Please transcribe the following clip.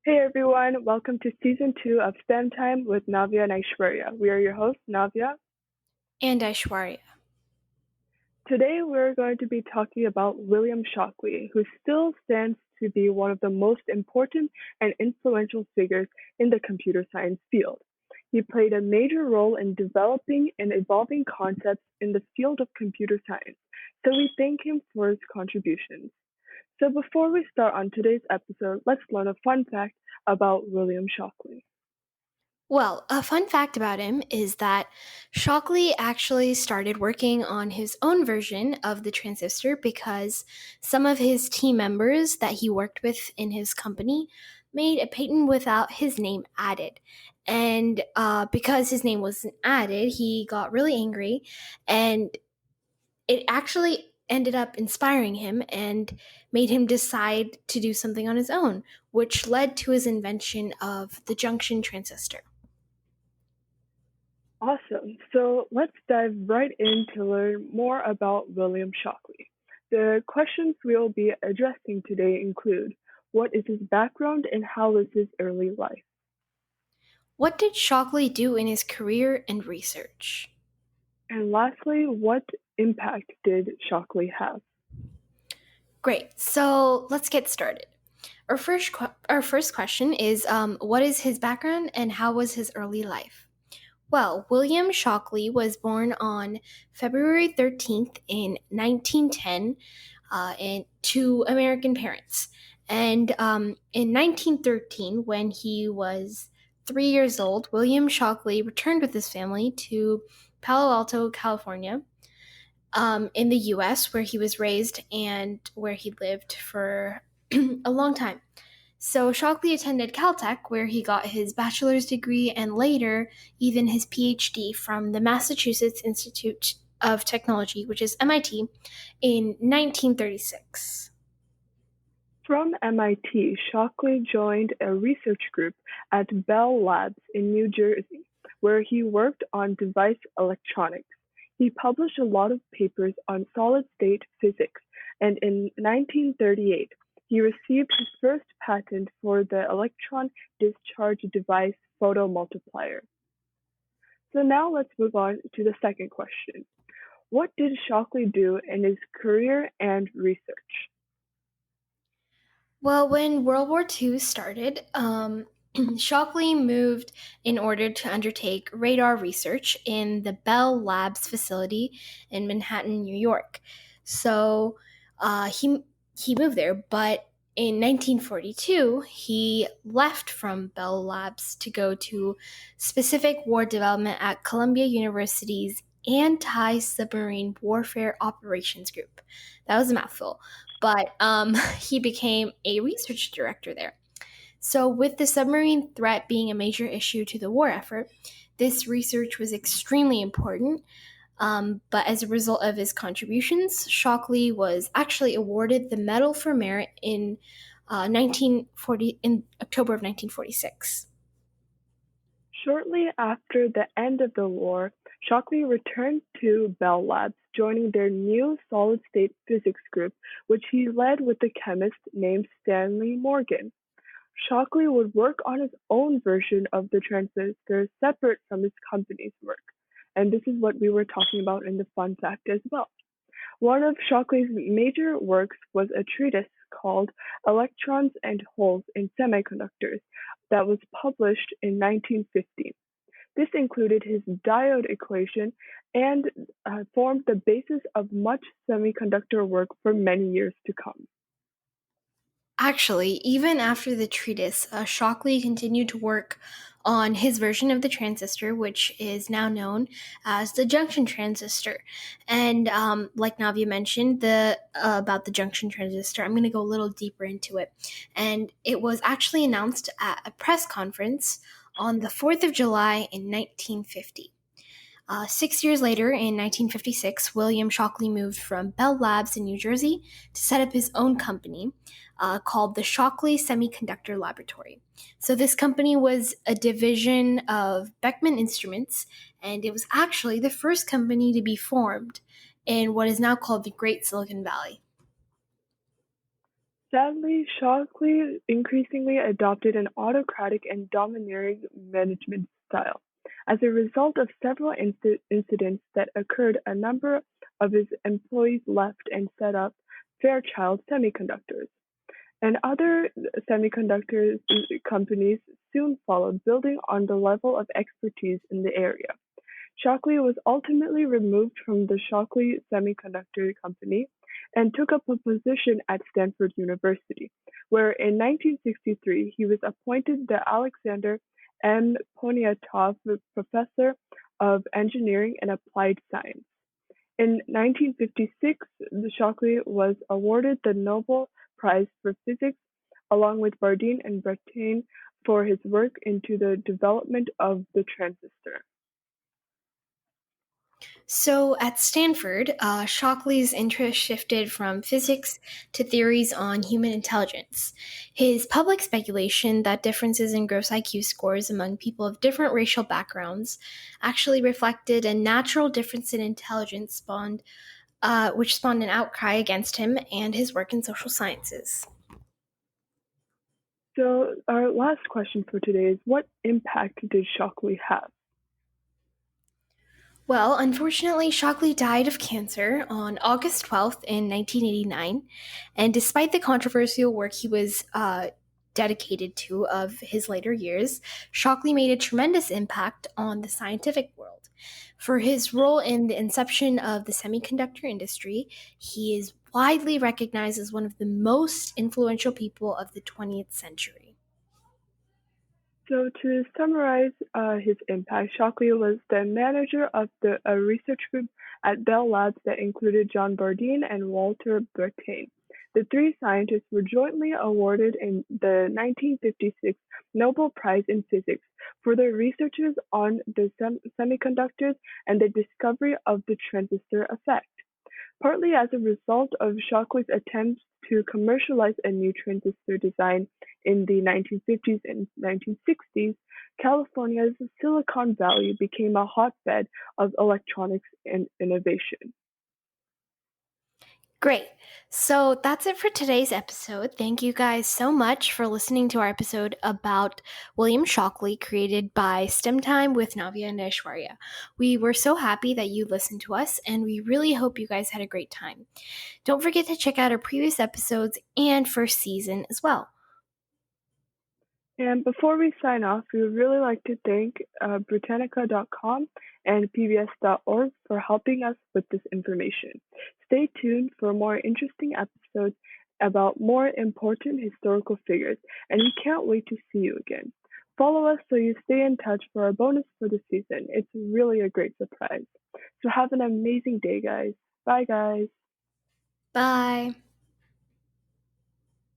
Hey everyone, welcome to season 2 of STEM Time with Navya and Aishwarya. We are your hosts, Navya. And Aishwarya. Today we're going to be talking about William Shockley, who still stands to be one of the most important and influential figures in the computer science field. He played a major role in developing and evolving concepts in the field of computer science, so we thank him for his contributions. So before we start on today's episode, let's learn a fun fact about William Shockley. Well, a fun fact about him is that Shockley actually started working on his own version of the transistor because some of his team members that he worked with in his company made a patent without his name added. And because his name wasn't added, he got really angry, and it actually ended up inspiring him and made him decide to do something on his own, which led to his invention of the junction transistor. Awesome. So let's dive right in to learn more about William Shockley. The questions we'll be addressing today include: what is his background and how was his early life? What did Shockley do in his career and research? And lastly, what impact did Shockley have? Great, so let's get started. Our first question is what is his background and how was his early life? Well, William Shockley was born on February 13th in 1910 to American parents. And in 1913, when he was 3 years old, William Shockley returned with his family to Palo Alto, California, in the US, where he was raised and where he lived for a long time. So Shockley attended Caltech, where he got his bachelor's degree and later even his PhD from the Massachusetts Institute of Technology, which is MIT, in 1936. From MIT, Shockley joined a research group at Bell Labs in New Jersey, where he worked on device electronics. He published a lot of papers on solid-state physics, and in 1938, he received his first patent for the electron discharge device photomultiplier. So now let's move on to the second question. What did Shockley do in his career and research? Well, when World War II started, Shockley moved in order to undertake radar research in the Bell Labs facility in Manhattan, New York. So he moved there, but in 1942, he left from Bell Labs to go to specific war development at Columbia University's Anti-Submarine Warfare Operations Group. That was a mouthful, but he became a research director there. So, with the submarine threat being a major issue to the war effort, this research was extremely important. But as a result of his contributions, Shockley was actually awarded the Medal for Merit in 1940 in October of 1946. Shortly after the end of the war, Shockley returned to Bell Labs, joining their new solid-state physics group, which he led with a chemist named Stanley Morgan. Shockley would work on his own version of the transistor separate from his company's work. And this is what we were talking about in the fun fact as well. One of Shockley's major works was a treatise called Electrons and Holes in Semiconductors that was published in 1915. This included his diode equation and formed the basis of much semiconductor work for many years to come. Actually, even after the treatise, Shockley continued to work on his version of the transistor, which is now known as the junction transistor. And like Navya mentioned, the about the junction transistor, I'm going to go a little deeper into it. And it was actually announced at a press conference on the 4th of July in 1950. 6 years later, in 1956, William Shockley moved from Bell Labs in New Jersey to set up his own company called the Shockley Semiconductor Laboratory. So, this company was a division of Beckman Instruments, and it was actually the first company to be formed in what is now called the Great Silicon Valley. Sadly, Shockley increasingly adopted an autocratic and domineering management style. As a result of several incidents that occurred, a number of his employees left and set up Fairchild Semiconductors. And other semiconductor companies soon followed, building on the level of expertise in the area. Shockley was ultimately removed from the Shockley Semiconductor Company and took up a position at Stanford University, where in 1963 he was appointed the Alexander M. Poniatov Professor of Engineering and Applied Science. In 1956, Shockley was awarded the Nobel Prize for Physics along with Bardeen and Brattain for his work into the development of the transistor. So at Stanford, Shockley's interest shifted from physics to theories on human intelligence. His public speculation that differences in gross IQ scores among people of different racial backgrounds actually reflected a natural difference in intelligence which spawned an outcry against him and his work in social sciences. So our last question for today is, what impact did Shockley have? Well, unfortunately, Shockley died of cancer on August 12th in 1989, and despite the controversial work he was dedicated to of his later years, Shockley made a tremendous impact on the scientific world. For his role in the inception of the semiconductor industry, he is widely recognized as one of the most influential people of the 20th century. So to summarize his impact, Shockley was the manager of a research group at Bell Labs that included John Bardeen and Walter Brattain. The three scientists were jointly awarded in the 1956 Nobel Prize in Physics for their researches on the semiconductors and the discovery of the transistor effect. Partly as a result of Shockley's attempts to commercialize a new transistor design in the 1950s and 1960s, California's Silicon Valley became a hotbed of electronics and innovation. Great. So that's it for today's episode. Thank you guys so much for listening to our episode about William Shockley, created by STEM Time with Navya and Aishwarya. We were so happy that you listened to us, and we really hope you guys had a great time. Don't forget to check out our previous episodes and first season as well. And before we sign off, we would really like to thank Britannica.com and PBS.org for helping us with this information. Stay tuned for more interesting episodes about more important historical figures, and we can't wait to see you again. Follow us so you stay in touch for our bonus for the season. It's really a great surprise. So have an amazing day, guys. Bye, guys. Bye.